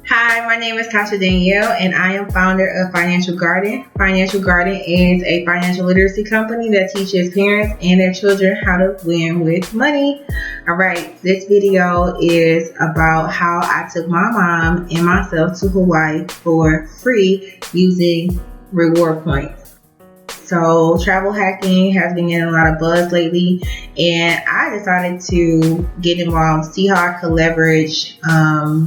Hi, my name is Tasha Danielle, and I am founder of Financial Garden. Financial Garden is a financial literacy company that teaches parents and their children how to win with money. All right, this video is about how I took my mom and myself to Hawaii for free using reward points. So travel hacking has been getting a lot of buzz lately, and I decided to get involved, see how I could leverage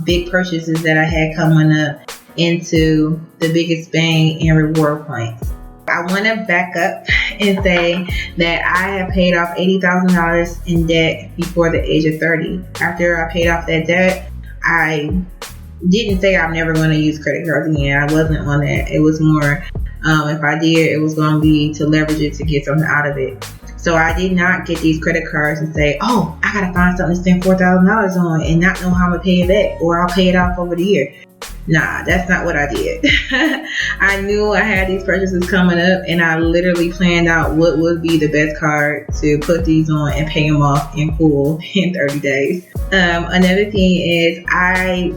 big purchases that I had coming up into the biggest bang in reward points. I want to back up and say that I have paid off $80,000 in debt before the age of 30. After I paid off that debt, I didn't say I'm never going to use credit cards again. I wasn't on that. It was more, if I did, it was going to be to leverage it to get something out of it. So I did not get these credit cards and say, oh, I got to find something to spend $4,000 on and not know how I'm going to pay it back, or I'll pay it off over the year. Nah, that's not what I did. I knew I had these purchases coming up, and I literally planned out what would be the best card to put these on and pay them off in full in 30 days. Another thing is I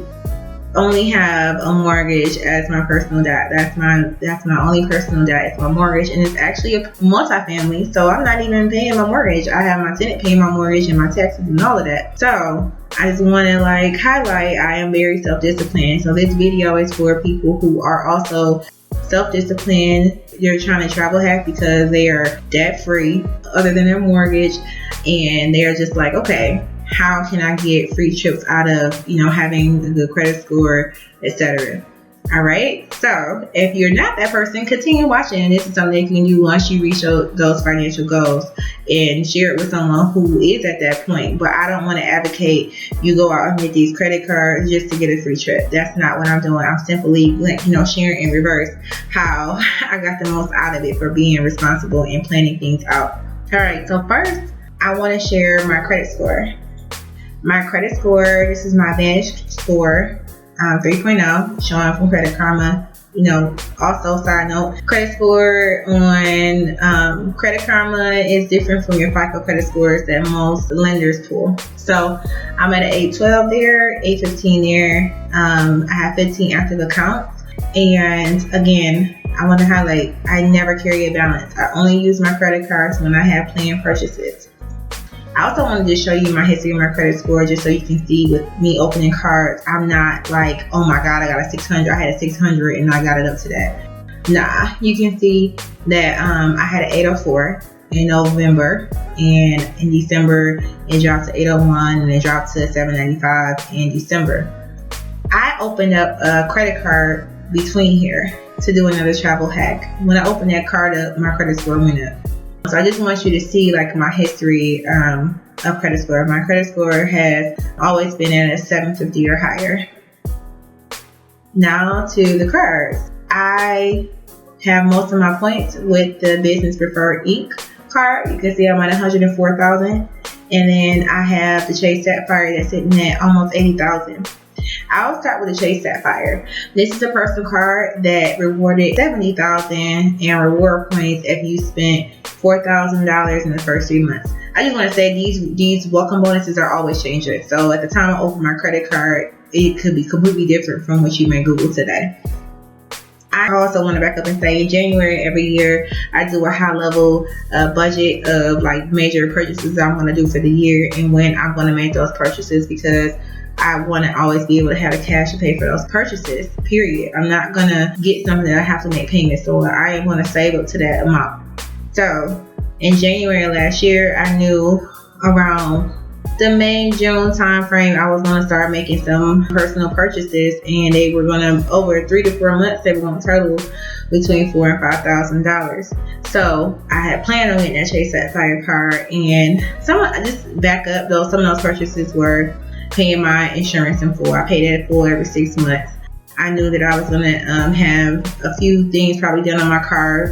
only have a mortgage as my personal debt. That's my only personal debt. It's my mortgage, and it's actually a multifamily, so I'm not even paying my mortgage. I have my tenant paying my mortgage and my taxes and all of that. So I just want to highlight I am very self-disciplined. So this video is for people who are also self-disciplined. They're trying to travel hack because they are debt free other than their mortgage, and they're just like, okay, how can I get free trips out of, having a good credit score, etc. All right. So if you're not that person, continue watching. This is something you can do once you reach those financial goals, and share it with someone who is at that point. But I don't want to advocate you go out and get these credit cards just to get a free trip. That's not what I'm doing. I'm simply, sharing in reverse how I got the most out of it for being responsible and planning things out. All right. So first, I want to share my credit score. My credit score, this is my Advantage score, 3.0, showing from Credit Karma. Also side note, credit score on Credit Karma is different from your FICO credit scores that most lenders pull. So I'm at an 812 there, 815 there. I have 15 active accounts. And again, I want to highlight, I never carry a balance. I only use my credit cards when I have planned purchases. I also wanted to show you my history of my credit score, just so you can see with me opening cards, I'm not like, oh my God, I got a 600. I had a 600 and I got it up to that. Nah, you can see that I had an 804 in November, and in December it dropped to 801, and it dropped to 795 in December. I opened up a credit card between here to do another travel hack. When I opened that card up, my credit score went up. So I just want you to see my history of credit score. My credit score has always been at a 750 or higher. Now to the cards. I have most of my points with the Business Preferred Inc. card. You can see I'm at 104,000. And then I have the Chase Sapphire that's sitting at almost 80,000. I'll start with the Chase Sapphire. This is a personal card that rewarded 70,000 in reward points if you spent $4,000 in the first 3 months. I just want to say these welcome bonuses are always changing. So at the time I opened my credit card, it could be completely different from what you may Google today. I also want to back up and say in January every year, I do a high level budget of major purchases I'm going to do for the year and when I'm going to make those purchases, because I want to always be able to have the cash to pay for those purchases, period. I'm not going to get something that I have to make payments for. I am going to save up to that amount. So in January last year, I knew around the May, June time frame, I was going to start making some personal purchases, and they were going to, over 3 to 4 months, they were going to total between $4,000 and $5,000. So I had planned on getting that Chase Sapphire card, and just back up though, some of those purchases were paying my insurance in full. I paid it in full every 6 months. I knew that I was going to have a few things probably done on my car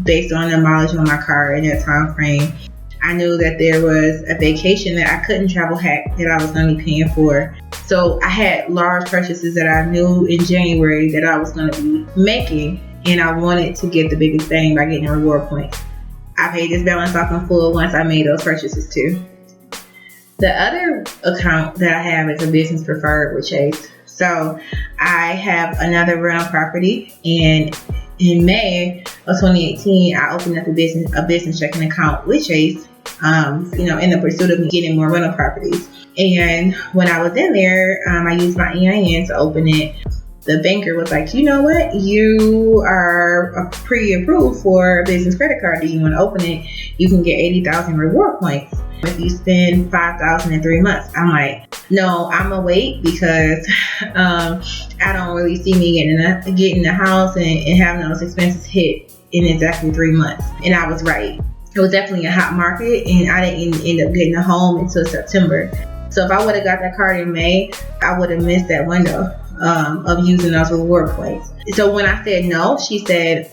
based on the mileage on my car in that time frame. I knew that there was a vacation that I couldn't travel hack that I was going to be paying for. So I had large purchases that I knew in January that I was going to be making, and I wanted to get the biggest bang by getting reward points. I paid this balance off in full once I made those purchases too. The other account that I have is a business preferred with Chase. So I have another rental property, and in May of 2018, I opened up a business checking account with Chase, in the pursuit of getting more rental properties. And when I was in there, I used my EIN to open it. The banker was like, you know what? You are pre-approved for a business credit card. Do you want to open it? You can get 80,000 reward points if you spend 5,000 in 3 months. I'm like, no, I'm gonna wait because I don't really see me getting the house and having those expenses hit in exactly 3 months. And I was right. It was definitely a hot market, and I didn't end up getting a home until September. So if I would have got that card in May, I would have missed that window of using those reward points. So when I said no, she said,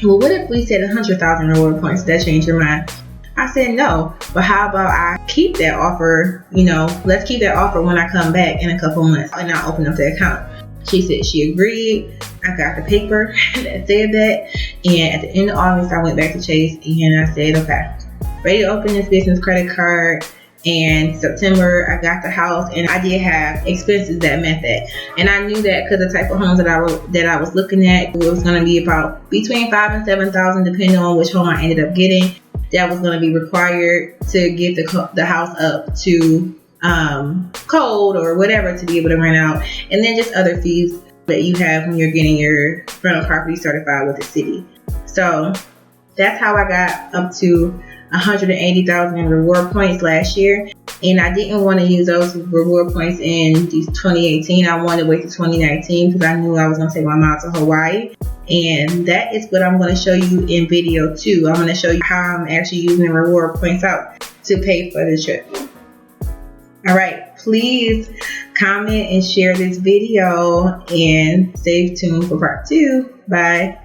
well, what if we said 100,000 reward points? Did that change your mind? I said no, but how about I keep that offer, let's keep that offer when I come back in a couple months and I'll open up the account. She said she agreed. I got the paper that said that. And at the end of August, I went back to Chase and I said, okay, ready to open this business credit card. And September, I got the house, and I did have expenses that met that. And I knew that because the type of homes that I was looking at, it was going to be about between $5,000 and $7,000, depending on which home I ended up getting. That was going to be required to get the house up to code or whatever to be able to rent out, and then just other fees that you have when you're getting your rental property certified with the city. So that's how I got up to 180,000 in reward points last year. And I didn't want to use those reward points in 2018. I wanted to wait to 2019 because I knew I was going to take my mom to Hawaii. And that is what I'm going to show you in video 2. I'm going to show you how I'm actually using the reward points out to pay for the trip. All right, please comment and share this video and stay tuned for part 2. Bye.